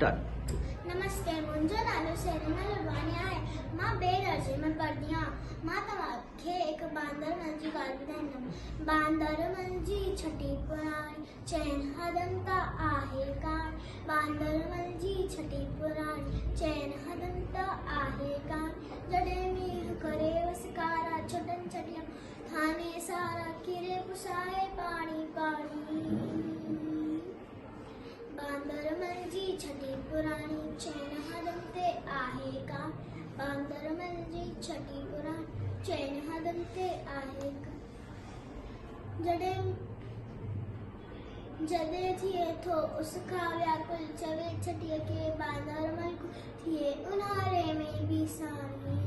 नमस्ते, मुंहिंजो नालो सेरेना लुलवानी आहे। मां बे दर्जे में पढ़ंदी आहियां। मां तव्हांखे हिकु बांदरमल जी ॻाल्हि ॿुधाईंदमि। बांदरमल जी छटी पुराणी चइनि हदनि त आहे कान। बांदरमल जी छटी पुराणी चइनि हदनि त आहे कान। जॾहिं मींहुं करे वसकारा छुटनि छटिया थाने सारा किरे पुसाए पाणी पाणी। बांदरमल जी छटी पुराणी चइनि हदनि ते आहे कान। बांदरमल जी छटी पुराणी चइनि हदनि ते आहे कान। जॾहिं थिए थो उस खां व्याकुल चवे छटीअ खे बांदरमल थिए ऊन्हारे में बि साणी।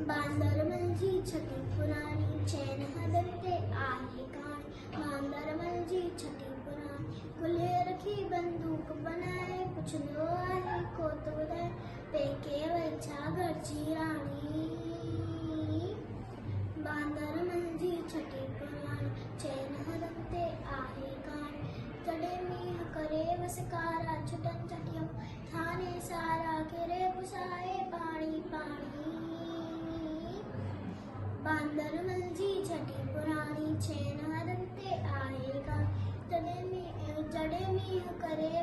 बांदरमल जी छटी पुराणी चइनि हदनि ते आहे कान। बांदरमल जी छटी पुराणी कुल्हे रखी बंदूक बनाए पुछंदो आहे को त ॿुधाए पेके वई छा घर जी राणी। बांदरमल जी छटी पुराणी चइनि हदनि ते आहे कान। जॾहिं मींहुं करे वसकारा छुटनि छटियूं थाने सारा किरे पुसाए पाणी पाणी। बांदरमल जी छटी पुराणी चइनि हदनि ते आहे कान। जॾहिं मींहुं करे